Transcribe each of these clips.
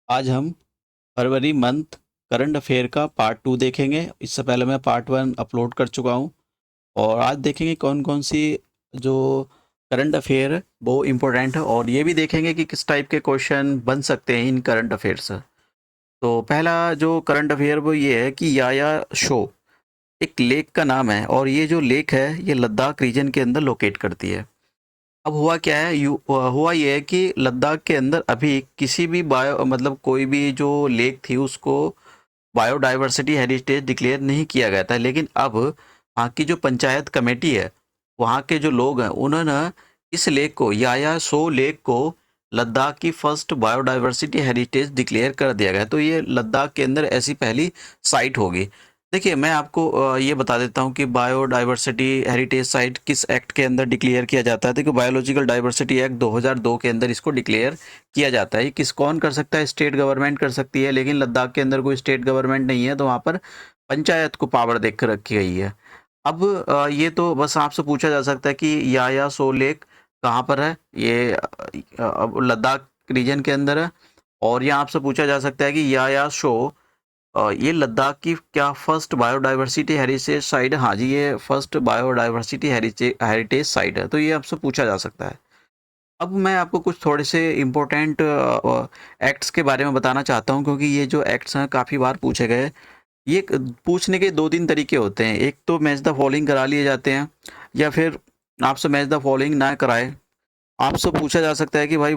आज हम फरवरी month current affair का पार्ट 2 देखेंगे। इससे पहले मैं पार्ट 1 अपलोड कर चुका हूँ और आज देखेंगे कौन-कौन सी जो करंट अफेयर है वो इम्पोर्टेंट है और ये भी देखेंगे कि किस टाइप के क्वेश्चन बन सकते हैं इन करंट अफेयर से। तो पहला जो करंट अफेयर वो ये है कि याया शो एक लेक का नाम है और ये जो लेक है ये लद्दाख रीजन के अंदर लोकेट करती है। अब हुआ क्या है हुआ ये है कि लद्दाख के अंदर अभी किसी भी बायो मतलब कोई भी जो लेक थी उसको बायोडाइवर्सिटी हेरिटेज डिक्लेयर नहीं किया गया था, लेकिन अब वहाँ की जो पंचायत कमेटी है, वहाँ के जो लोग हैं, उन्होंने इस लेक को याया सो लेक को लद्दाख की फर्स्ट बायोडाइवर्सिटी हेरिटेज डिक्लेयर कर दिया गया। तो ये लद्दाख के अंदर ऐसी पहली साइट होगी। देखिए, मैं आपको ये बता देता हूँ कि बायोडाइवर्सिटी हेरिटेज साइट किस एक्ट के अंदर डिक्लेयर किया जाता है। देखिए, बायोलॉजिकल डाइवर्सिटी एक्ट 2002 के अंदर इसको डिक्लेयर किया जाता है। ये कौन कर सकता है? स्टेट गवर्नमेंट कर सकती है, लेकिन लद्दाख के अंदर कोई स्टेट गवर्नमेंट नहीं है, तो वहाँ पर पंचायत को पावर देकर रखी गई है। अब ये तो बस आपसे पूछा जा सकता है कि याया सो लेक कहाँ पर है? ये अब लद्दाख रीजन के अंदर है। और ये आपसे पूछा जा सकता है कि याया शो ये लद्दाख की क्या फर्स्ट बायोडाइवर्सिटी हेरिटेज साइट है? हाँ जी, ये फर्स्ट बायोडाइवर्सिटी हेरिटेज साइट है। तो ये आपसे पूछा जा सकता है। अब मैं आपको कुछ थोड़े से इम्पोर्टेंट एक्ट्स के बारे में बताना चाहता हूँ, क्योंकि ये जो एक्ट्स हैं काफ़ी बार पूछे गए। ये पूछने के 2-3 तरीके होते हैं। एक तो मैच द फॉलोइंग करा लिए जाते हैं, या फिर आपसे मैच द फॉलोइंग ना कराए। आपसे पूछा जा सकता है कि भाई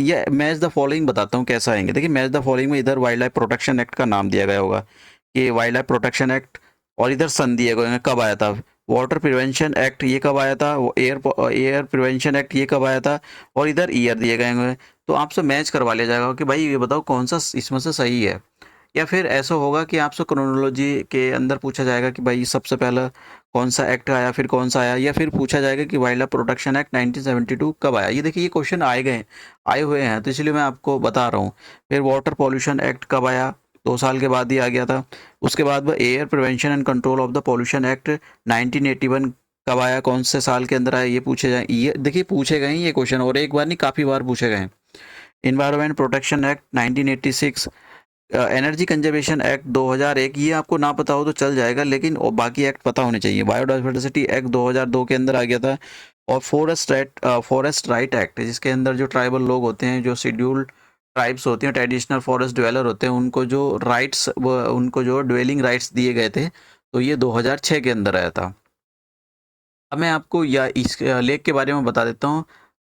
ये मैच द फॉलोइंग बताता हूँ कैसा आएंगे। देखिए, मैच द फॉलोइंग में इधर वाइल्ड लाइफ प्रोटेक्शन एक्ट का नाम दिया गया होगा कि वाइल्ड लाइफ प्रोटेक्शन एक्ट, और इधर सन दिए गए हैं कब आया था। वाटर प्रिवेंशन एक्ट ये कब आया था, एयर प्रिवेंशन एक्ट ये कब आया था, और इधर ईयर दिए गए हैं। तो आपसे मैच करवा लिया जाएगा कि भाई ये बताओ कौन सा इसमें से सही है। या फिर ऐसा होगा कि आपसे क्रोनोलॉजी के अंदर पूछा जाएगा कि भाई सबसे पहला कौन सा एक्ट आया, फिर कौन सा आया, या फिर पूछा जाएगा कि वाइल्ड लाइफ प्रोटेक्शन एक्ट 1972 कब आया। ये देखिए, ये क्वेश्चन आए हुए हैं, तो इसलिए मैं आपको बता रहा हूँ। फिर वाटर पॉल्यूशन एक्ट कब आया? 2 साल के बाद ही आ गया था। उसके बाद वह air prevention and control of the pollution act 1981 कब आया, कौन से साल के अंदर आया, ये पूछे जाए। ये देखिए, पूछे गए हैं ये क्वेश्चन, और एक बार नहीं काफ़ी बार पूछे गए हैं। Environment protection act 1986, energy conservation act 2001, ये आपको ना पता हो तो चल जाएगा, लेकिन बाकी एक्ट पता होने चाहिए। बायोडाइवर्सिटी एक्ट 2002 के अंदर आ गया था। और फॉरेस्ट राइट एक्ट, जिसके अंदर जो ट्राइबल लोग होते हैं, जो शेड्यूल्ड ट्राइब्स होती हैं, ट्रेडिशनल फॉरेस्ट ड्वेलर होते हैं, उनको जो राइट्स, उनको जो ड्वेलिंग राइट्स दिए गए थे, तो ये 2006 के अंदर आया था। अब मैं आपको या इस लेक के बारे में बता देता हूँ।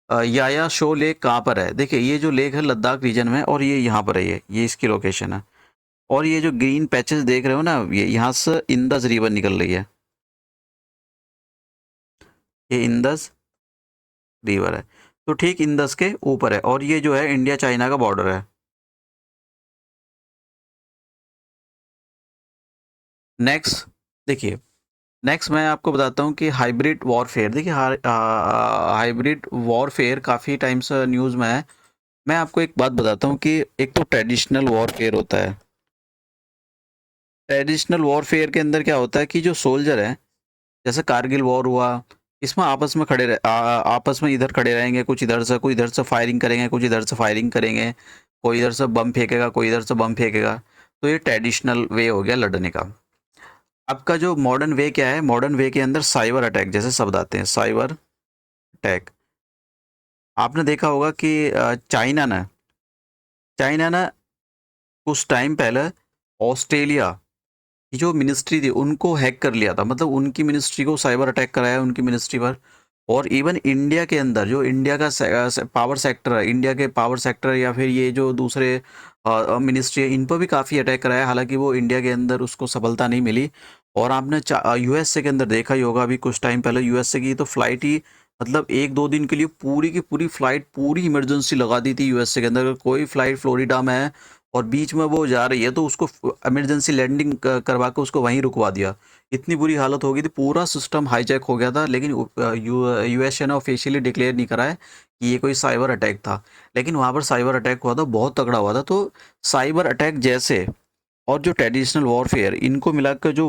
याया शो लेक कहाँ पर है? देखिए, ये जो लेक है लद्दाख रीजन में, और ये यहाँ पर है, ये इसकी लोकेशन है। और ये जो ग्रीन पैचेस देख रहे हो ना, ये यहाँ से इंदस रिवर निकल रही है। ये इंदस रिवर है, तो ठीक इंदस के ऊपर है, और ये जो है इंडिया चाइना का बॉर्डर है। नेक्स्ट देखिए, नेक्स्ट मैं आपको बताता हूँ कि हाइब्रिड वॉरफेयर। देखिए, हाइब्रिड वॉरफेयर काफ़ी टाइम से न्यूज़ में है। मैं आपको एक बात बताता हूँ कि एक तो ट्रेडिशनल वॉरफेयर होता है। ट्रेडिशनल वॉरफेयर के अंदर क्या होता है कि जो सोल्जर है, जैसे कारगिल वॉर हुआ, इसमें आपस में आपस में इधर खड़े रहेंगे, कुछ इधर से, कोई इधर से फायरिंग करेंगे, कुछ इधर से फायरिंग करेंगे, कोई इधर से बम फेंकेगा, कोई इधर से बम फेंकेगा। तो ये ट्रेडिशनल वे हो गया लड़ने का। आपका जो मॉडर्न वे क्या है? मॉडर्न वे के अंदर साइबर अटैक जैसे शब्द आते हैं, साइबर अटैक। आपने देखा होगा कि चाइना ने कुछ टाइम पहले ऑस्ट्रेलिया की जो मिनिस्ट्री थी उनको हैक कर लिया था, मतलब उनकी मिनिस्ट्री को साइबर अटैक कराया, उनकी मिनिस्ट्री पर। और इवन इंडिया के अंदर जो इंडिया का पावर सेक्टर है, इंडिया के पावर सेक्टर, या फिर ये जो दूसरे मिनिस्ट्री है, इन पर भी काफ़ी अटैक कराया, हालांकि वो इंडिया के अंदर उसको सफलता नहीं मिली। और आपने यूएसए के अंदर देखा ही होगा, अभी कुछ टाइम पहले यूएसए की तो फ्लाइट ही, मतलब 1-2 दिन के लिए पूरी की पूरी फ्लाइट पूरी इमरजेंसी लगा दी थी यूएसए के अंदर। अगर कोई फ्लाइट फ्लोरिडा में है और बीच में वो जा रही है, तो उसको इमरजेंसी लैंडिंग करवा के उसको वहीं रुकवा दिया। इतनी बुरी हालत हो गई थी, पूरा सिस्टम हाईजैक हो गया था। लेकिन यूएसए ने ऑफिशियली डिक्लेयर नहीं करा है कि ये कोई साइबर अटैक था, लेकिन वहाँ पर साइबर अटैक हुआ था, बहुत तगड़ा हुआ था। तो साइबर अटैक जैसे और जो ट्रेडिशनल वॉरफेयर, इनको मिलाकर जो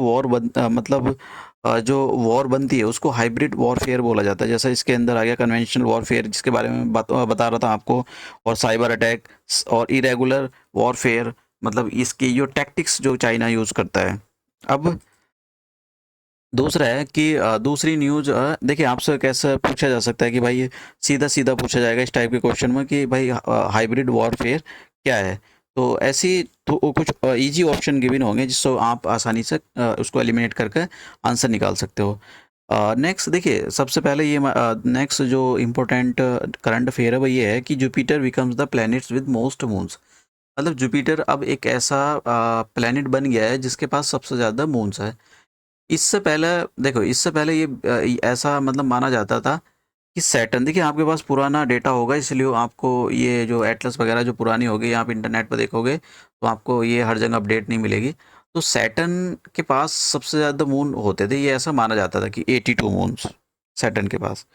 मतलब जो वॉर बनती है उसको हाइब्रिड वॉरफेयर बोला जाता है। जैसा इसके अंदर आ गया कन्वेंशनल वॉरफेयर, जिसके बारे में बता रहा था आपको, और साइबर अटैक और इरेगुलर वॉरफेयर, मतलब इसकी जो टैक्टिक्स जो चाइना यूज़ करता है। अब दूसरा है कि दूसरी न्यूज़, देखिए आपसे कैसे पूछा जा सकता है कि भाई सीधा सीधा पूछा जाएगा इस टाइप के क्वेश्चन में कि भाई हाइब्रिड वॉरफेयर क्या है। तो ऐसी तो कुछ इजी ऑप्शन गिवन होंगे जिससे आप आसानी से उसको एलिमिनेट करके आंसर निकाल सकते हो। नेक्स्ट देखिए, सबसे पहले ये नेक्स्ट जो इम्पोर्टेंट करंट अफेयर है वो ये है कि Jupiter becomes the planets with most moons. मतलब जुपिटर अब एक ऐसा प्लैनेट बन गया है जिसके पास सबसे ज़्यादा मून्स है। इससे पहले देखो, इससे पहले ये ऐसा मतलब माना जाता था कि सैटर्न, देखिए आपके पास पुराना डेटा होगा इसलिए आपको ये जो एटलस वगैरह जो पुरानी होगी आप इंटरनेट पर देखोगे तो आपको ये हर जगह अपडेट नहीं मिलेगी। तो सैटर्न के पास सबसे ज़्यादा मून होते थे, ये ऐसा माना जाता था कि 82 मून्स सैटर्न के पास।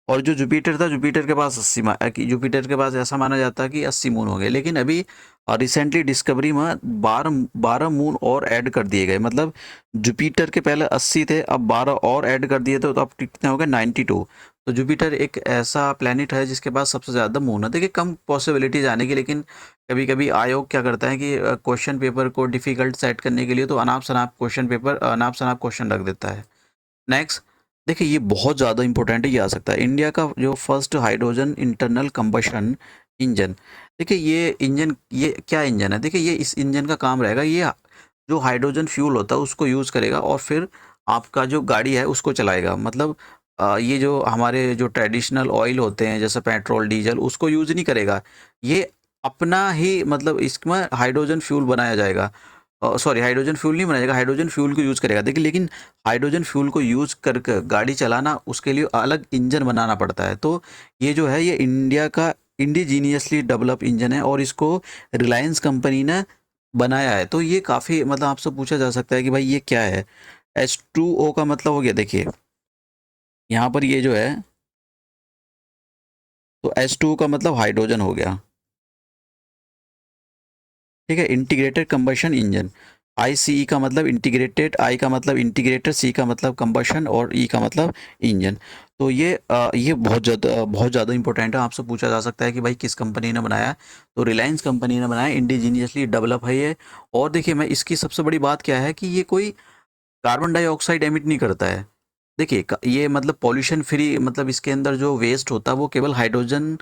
और जो जुपिटर था, जुपिटर के पास 80 जुपिटर के पास ऐसा माना जाता है कि 80 मून हो गए। लेकिन अभी रिसेंटली डिस्कवरी में 12 मून और ऐड कर दिए गए। मतलब जुपिटर के पहले 80 थे, अब 12 और ऐड कर दिए थे, तो अब कितने हो गए 92। तो जुपिटर एक ऐसा प्लैनेट है जिसके पास सबसे ज़्यादा मून है। देखिए कम पॉसिबिलिटीज आने की, लेकिन कभी कभी आयोग क्या करता है कि क्वेश्चन पेपर को डिफ़िकल्ट सेट करने के लिए तो अनाप शनाप क्वेश्चन पेपर अनाप शनाप क्वेश्चन रख देता है। नेक्स्ट देखिए, ये बहुत ज़्यादा इंपॉर्टेंट है, ये आ सकता है इंडिया का जो first hydrogen internal combustion engine. देखिए ये इंजन, ये क्या इंजन है, देखिए ये इस इंजन का काम रहेगा, ये जो हाइड्रोजन फ्यूल होता है उसको यूज़ करेगा और फिर आपका जो गाड़ी है उसको चलाएगा। मतलब ये जो हमारे जो ट्रेडिशनल ऑयल होते हैं जैसे पेट्रोल डीजल उसको यूज़ नहीं करेगा, ये अपना ही मतलब इसमें हाइड्रोजन फ्यूल बनाया जाएगा। सॉरी, हाइड्रोजन फ्यूल नहीं बनाएगा, हाइड्रोजन फ्यूल को यूज़ करेगा। देखिए लेकिन हाइड्रोजन फ्यूल को यूज़ करके गाड़ी चलाना उसके लिए अलग इंजन बनाना पड़ता है। तो ये जो है ये इंडिया का इंडिजीनियसली डेवलप इंजन है और इसको रिलायंस कंपनी ने बनाया है। तो ये काफ़ी मतलब आपसे पूछा जा सकता है कि भाई ये क्या है। H2O का मतलब हो गया, देखिए यहाँ पर ये जो है, तो H2O का मतलब हाइड्रोजन हो गया, ठीक है। इंटीग्रेटेड कंबशन इंजन, ICE का मतलब इंटीग्रेटेड, I का मतलब इंटीग्रेटेड, C का मतलब कंबशन और E का मतलब इंजन। तो ये बहुत ज़्यादा इंपॉर्टेंट है, आपसे पूछा जा सकता है कि भाई किस कंपनी ने बनाया। तो रिलायंस कंपनी ने बनाया, इंडिजीनियसली डेवलप है ये। और देखिए मैं इसकी सबसे बड़ी बात क्या है कि ये कोई कार्बन डाइऑक्साइड एमिट नहीं करता है। देखिए ये मतलब पॉल्यूशन फ्री, मतलब इसके अंदर जो वेस्ट होता है वो केवल हाइड्रोजन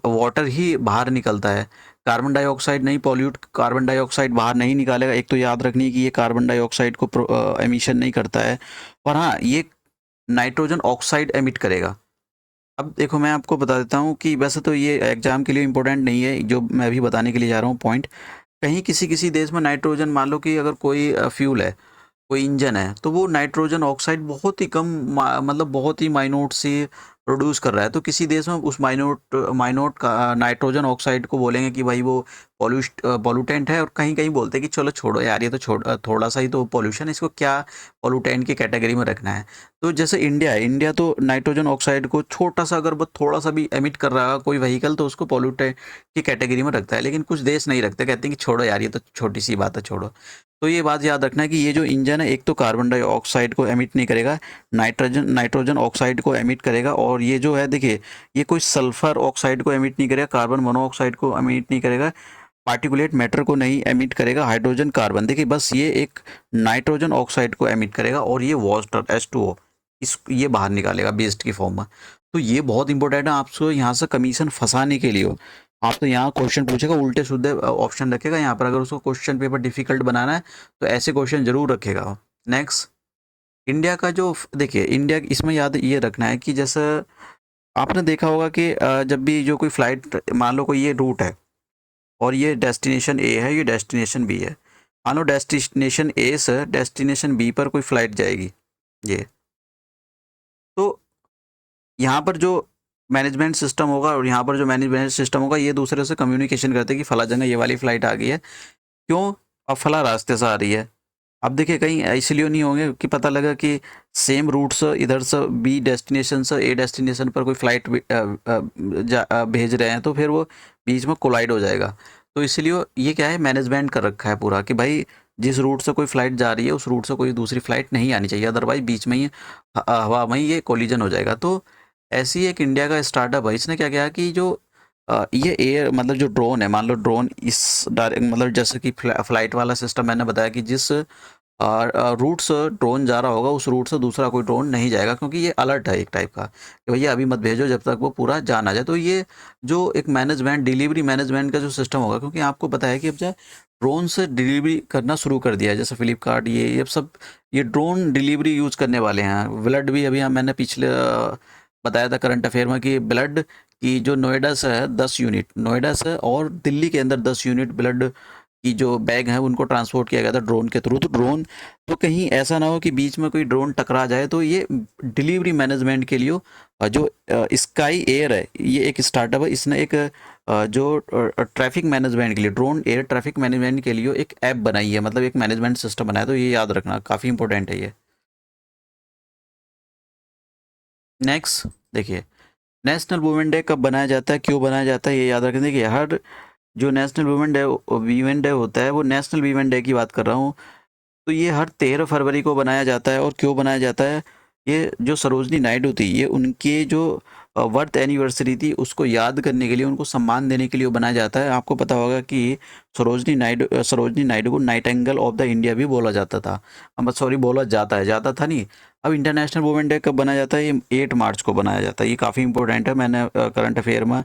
वाटर ही बाहर निकलता है। कार्बन डाइऑक्साइड नहीं, पॉल्यूट कार्बन डाइऑक्साइड बाहर नहीं निकालेगा। एक तो याद रखनी कि ये कार्बन डाइऑक्साइड को एमिशन नहीं करता है, और हाँ ये नाइट्रोजन ऑक्साइड एमिट करेगा। अब देखो मैं आपको बता देता हूँ कि वैसे तो ये एग्जाम के लिए इंपॉर्टेंट नहीं है, जो मैं अभी बताने के लिए जा रहा हूँ पॉइंट। कहीं किसी किसी देश में नाइट्रोजन, मान लो कि अगर कोई फ्यूल है, कोई इंजन है, तो वो नाइट्रोजन ऑक्साइड बहुत ही कम मतलब बहुत ही माइन्यूट से प्रोड्यूस कर रहा है। तो किसी देश में उस माइन्यूट माइन्यूट का नाइट्रोजन ऑक्साइड को बोलेंगे कि भाई वो पॉल्यूटेंट है, और कहीं कहीं बोलते हैं कि चलो छोड़ो यार, ये तो थोड़ा सा ही तो पॉल्यूशन है, इसको क्या पॉल्यूटेंट की कैटेगरी में रखना है। तो जैसे इंडिया है, इंडिया तो नाइट्रोजन ऑक्साइड को छोटा सा, अगर वो थोड़ा सा भी एमिट कर रहा है कोई व्हीकल, तो उसको पॉल्यूटेंट की कैटेगरी में रखता है। लेकिन कुछ देश नहीं रखते, कहते हैं कि छोड़ो यार, ये तो छोटी सी बात है, छोड़ो। तो ये बात याद रखना है कि ये जो इंजन है एक तो कार्बन डाइऑक्साइड को एमिट नहीं करेगा, नाइट्रोजन ऑक्साइड को एमिट करेगा। और ये जो है देखिए, ये कोई सल्फर ऑक्साइड को एमिट नहीं करेगा, कार्बन मोनोऑक्साइड को एमिट नहीं करेगा, पार्टिकुलेट मैटर को नहीं एमिट करेगा, हाइड्रोजन कार्बन, देखिए बस ये एक नाइट्रोजन ऑक्साइड को एमिट करेगा, और ये वाटर H2O ये बाहर निकालेगा बेस्ड की फॉर्म में। तो ये बहुत इंपॉर्टेंट है आपको यहाँ से कमीशन फंसाने के लिए। आपसे यहाँ क्वेश्चन पूछेगा, उल्टे सीधे ऑप्शन रखेगा यहाँ पर, अगर उसको क्वेश्चन पेपर डिफिकल्ट बनाना है तो ऐसे क्वेश्चन जरूर रखेगा। नेक्स्ट, इंडिया का जो देखिए, इंडिया इसमें याद ये रखना है कि जैसे आपने देखा होगा कि जब भी जो कोई फ्लाइट, मान लो कोई ये रूट है और ये डेस्टिनेशन ए है, ये डेस्टिनेशन बी है। मान लो डेस्टिनेशन ए से डेस्टिनेशन बी पर कोई फ्लाइट जाएगी, ये तो यहाँ पर जो मैनेजमेंट सिस्टम होगा और यहाँ पर जो मैनेजमेंट सिस्टम होगा, ये दूसरे से कम्युनिकेशन करते हैं कि फला जगह ये वाली फ़्लाइट आ गई है, क्यों, अब फला रास्ते से आ रही है। अब देखिए कहीं इसलिए नहीं होंगे कि पता लगा कि सेम रूट से इधर से बी डेस्टिनेशन से ए डेस्टिनेशन पर कोई फ़्लाइट भेज रहे हैं, तो फिर वो बीच में कोलाइड हो जाएगा। तो इसलिए ये क्या है, मैनेजमेंट कर रखा है पूरा कि भाई जिस रूट से कोई फ्लाइट जा रही है उस रूट से कोई दूसरी फ्लाइट नहीं आनी चाहिए, अदरवाइज बीच में ही हवा में ही ये कोलिजन हो जाएगा। तो ऐसी एक इंडिया का स्टार्टअप है, इसने क्या किया कि जो ये एयर मतलब जो ड्रोन है, मान लो ड्रोन इस डायरेक्ट मतलब जैसे कि फ्लाइट वाला सिस्टम मैंने बताया कि जिस रूट से ड्रोन जा रहा होगा उस रूट से दूसरा कोई ड्रोन नहीं जाएगा, क्योंकि ये अलर्ट है एक टाइप का कि भैया अभी मत भेजो जब तक वो पूरा जा ना जाए। तो ये जो एक मैनेजमेंट, डिलीवरी मैनेजमेंट का जो सिस्टम होगा, क्योंकि आपको पता है कि अब जब ड्रोन से डिलीवरी करना शुरू कर दिया है, जैसे फ्लिपकार्ट ये सब ये ड्रोन डिलीवरी यूज़ करने वाले हैं। ब्लड भी अभी मैंने पिछले बताया था करंट अफेयर में कि ब्लड की जो नोएडा से है 10 यूनिट, नोएडा से और दिल्ली के अंदर 10 यूनिट ब्लड की जो बैग है उनको ट्रांसपोर्ट किया गया था ड्रोन के थ्रू। तो ड्रोन तो कहीं ऐसा ना हो कि बीच में कोई ड्रोन टकरा जाए, तो ये डिलीवरी मैनेजमेंट के लिए जो स्काई एयर है, ये एक स्टार्टअप है, इसने एक जो ट्रैफिक मैनेजमेंट के लिए, ड्रोन एयर ट्रैफिक मैनेजमेंट के लिए एक ऐप बनाई है, मतलब एक मैनेजमेंट सिस्टम बनाया। तो ये याद रखना, काफ़ी इंपॉर्टेंट है ये। नेक्स्ट देखिए, नेशनल वुमेन डे कब बनाया जाता है, क्यों बनाया जाता है, ये याद रखें। देखिए हर जो नेशनल वीमेन डे होता है, वो नेशनल वीमेन डे की बात कर रहा हूँ, तो ये हर 13 फरवरी को बनाया जाता है। और क्यों बनाया जाता है, ये जो सरोजनी नायडू थी, ये उनके जो बर्थ एनिवर्सरी थी उसको याद करने के लिए, उनको सम्मान देने के लिए बनाया जाता है। आपको पता होगा कि सरोजनी नायडू को नाइटिंगेल ऑफ द इंडिया भी बोला जाता था, अब सॉरी बोला जाता है, जाता था नहीं। अब इंटरनेशनल वुमेन डे कब बनाया जाता है, ये 8 मार्च को बनाया जाता है। ये काफ़ी इंपॉर्टेंट है, मैंने करंट अफेयर में।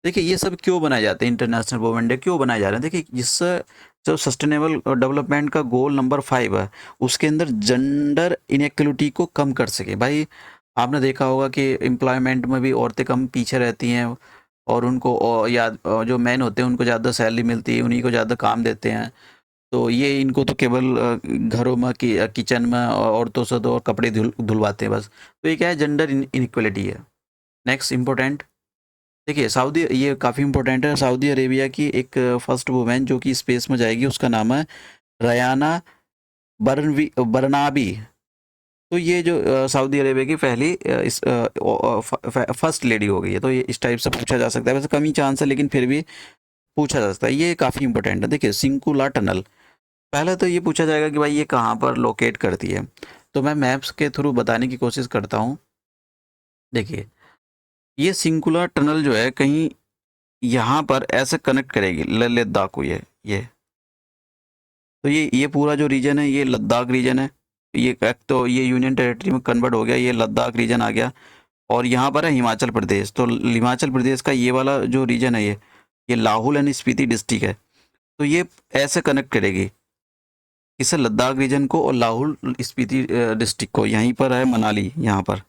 देखिए ये सब क्यों बनाए जाते हैं, इंटरनेशनल वुमेन डे क्यों बनाए जा रहे हैं। देखिए जिससे जो सस्टेनेबल डेवलपमेंट का गोल नंबर 5 है, उसके अंदर जेंडर इनइक्वलिटी को कम कर सके। भाई आपने देखा होगा कि एम्प्लॉयमेंट में भी औरतें कम पीछे रहती हैं, और उनको जो मैन होते हैं उनको ज़्यादा सैलरी मिलती है, उन्हीं को ज़्यादा काम देते हैं। तो ये इनको तो केवल घरों में किचन में औरतों से तो और कपड़े धुलवाते हैं बस। तो ये क्या है, जेंडर इनइक्वलिटी है। नेक्स्ट इम्पोर्टेंट, देखिए सऊदी, ये काफ़ी इंपॉर्टेंट है। सऊदी अरेबिया की एक फर्स्ट वुमेन जो कि स्पेस में जाएगी, उसका नाम है रयाना बरनाबी। तो ये जो सऊदी अरेबिया की पहली फर्स्ट लेडी हो गई है। तो ये इस टाइप से पूछा जा सकता है, वैसे कम ही चांस है लेकिन फिर भी पूछा जा सकता है। ये काफ़ी इंपॉर्टेंट है। देखिए सिंकुला टनल, पहले तो ये पूछा जाएगा कि भाई ये कहाँ पर लोकेट करती है, तो मैं मैप्स के थ्रू बताने की कोशिश करता हूँ। देखिए ये सिंकुला टनल जो है कहीं यहाँ पर ऐसे कनेक्ट करेगी लद्दाख को, ये तो ये पूरा जो रीजन है ये लद्दाख रीजन है। ये एक तो ये यूनियन टेरिटरी में कन्वर्ट हो गया, ये लद्दाख रीजन आ गया। और यहाँ पर है हिमाचल प्रदेश, तो हिमाचल प्रदेश का ये वाला जो रीजन है ये लाहौल एंड स्पीति डिस्ट्रिक्ट है। तो ये ऐसे कनेक्ट करेगी इसे लद्दाख रीजन को और लाहौल स्पीति डिस्ट्रिक्ट को। यहीं पर है मनाली, यहाँ पर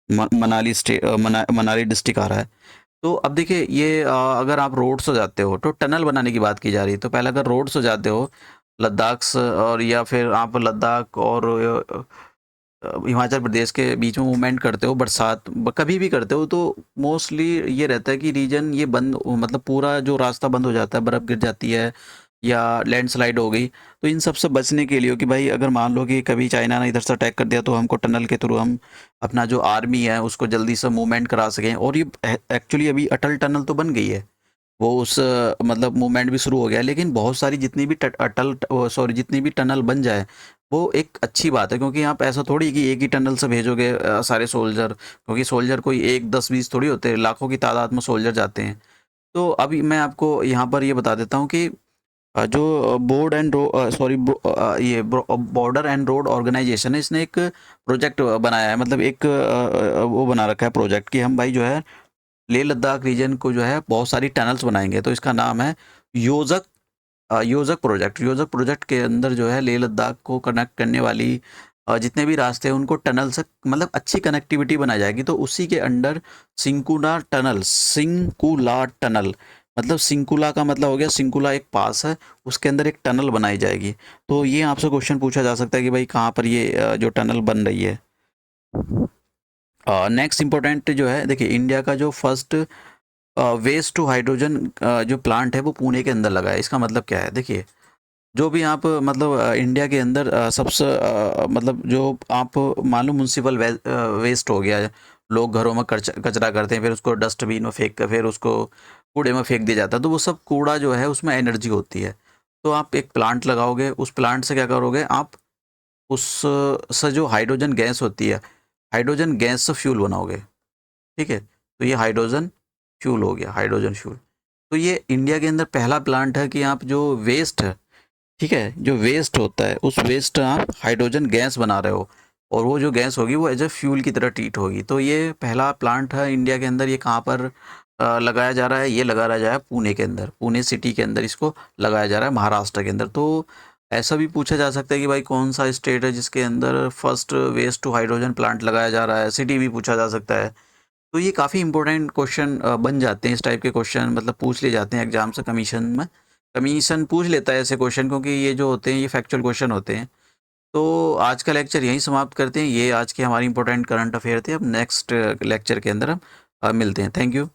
मनाली डिस्ट्रिक्ट आ रहा है। तो अब देखिए ये अगर आप रोड से जाते हो तो टनल बनाने की बात की जा रही है। तो पहले अगर रोड से जाते हो लद्दाख से, और या फिर आप लद्दाख और हिमाचल प्रदेश के बीच में मूवमेंट करते हो, बरसात कभी भी करते हो, तो मोस्टली ये रहता है कि रीजन ये बंद, मतलब पूरा जो रास्ता बंद हो जाता है, बर्फ़ गिर जाती है या लैंडस्लाइड हो गई। तो इन सब से बचने के लिए कि भाई अगर मान लो कि कभी चाइना ने इधर से अटैक कर दिया, तो हमको टनल के थ्रू हम अपना जो आर्मी है उसको जल्दी से मूवमेंट करा सकें। और ये एक्चुअली अभी अटल टनल तो बन गई है, वो उस मतलब मूवमेंट भी शुरू हो गया है। लेकिन बहुत सारी जितनी भी जितनी भी टनल बन जाए वो एक अच्छी बात है, क्योंकि आप ऐसा थोड़ी कि एक ही टनल से भेजोगे सारे सोल्जर, क्योंकि सोल्जर कोई 1 10 20 थोड़ी होते हैं, लाखों की तादाद में सोल्जर जाते हैं। तो अभी मैं आपको यहाँ पर ये बता देता हूँ कि जो बॉर्डर एंड रोड ऑर्गेनाइजेशन है, इसने एक प्रोजेक्ट बनाया है, मतलब एक वो बना रखा है प्रोजेक्ट कि हम भाई जो है लेह लद्दाख रीजन को जो है बहुत सारी टनल्स बनाएंगे। तो इसका नाम है योजक योजक प्रोजेक्ट। योजक प्रोजेक्ट के अंदर जो है लेह लद्दाख को कनेक्ट करने वाली जितने भी रास्ते हैं उनको टनल से मतलब अच्छी कनेक्टिविटी बनाई जाएगी। तो उसी के अंडर सिंकुला टनल, मतलब सिंकुला का मतलब हो गया, सिंकुला एक पास है, उसके अंदर एक टनल बनाई जाएगी। तो ये आपसे क्वेश्चन पूछा जा सकता है कि भाई कहाँ पर ये जो टनल बन रही है। नेक्स्ट इम्पोर्टेंट जो है, देखिए इंडिया का जो फर्स्ट वेस्ट टू हाइड्रोजन जो प्लांट है वो पुणे के अंदर लगा है। इसका मतलब क्या है, देखिए जो भी आप मतलब इंडिया के अंदर सबसे मतलब जो आप मान लो म्यूनसिपल वेस्ट हो गया, लोग घरों में कचरा करते हैं, फिर उसको डस्टबिन में फेंक कर फिर उसको कूड़े में फेंक दिया जाता है, तो वो सब कूड़ा जो है उसमें एनर्जी होती है। तो आप एक प्लांट लगाओगे, उस प्लांट से क्या करोगे आप, उस से जो हाइड्रोजन गैस होती है, हाइड्रोजन गैस से फ्यूल बनाओगे, ठीक है? तो ये हाइड्रोजन फ्यूल हो गया, हाइड्रोजन फ्यूल। तो ये इंडिया के अंदर पहला प्लांट है कि आप जो वेस्ट है, ठीक है, जो वेस्ट होता है उस वेस्ट आप हाइड्रोजन गैस बना रहे हो, और वो जो गैस होगी वो एज ए फ्यूल की तरह ट्रीट होगी। तो ये पहला प्लांट है इंडिया के अंदर। ये कहाँ पर लगाया जा रहा है? ये लगाया जा रहा है पुणे के अंदर, पुणे सिटी के अंदर इसको लगाया जा रहा है, महाराष्ट्र के अंदर। तो ऐसा भी पूछा जा सकता है कि भाई कौन सा स्टेट है जिसके अंदर first waste to hydrogen plant लगाया जा रहा है, सिटी भी पूछा जा सकता है। तो ये काफ़ी इंपॉर्टेंट क्वेश्चन बन जाते हैं, इस टाइप के क्वेश्चन मतलब पूछ लिए जाते हैं एग्जाम से, कमीशन में कमीशन पूछ लेता है ऐसे क्वेश्चन, क्योंकि ये जो होते हैं ये फैक्चुअल क्वेश्चन होते हैं। तो आज का लेक्चर यहीं समाप्त करते हैं। ये आज की हमारी इंपॉर्टेंट करंट अफेयर थे। अब नेक्स्ट लेक्चर के अंदर हम मिलते हैं। Thank you.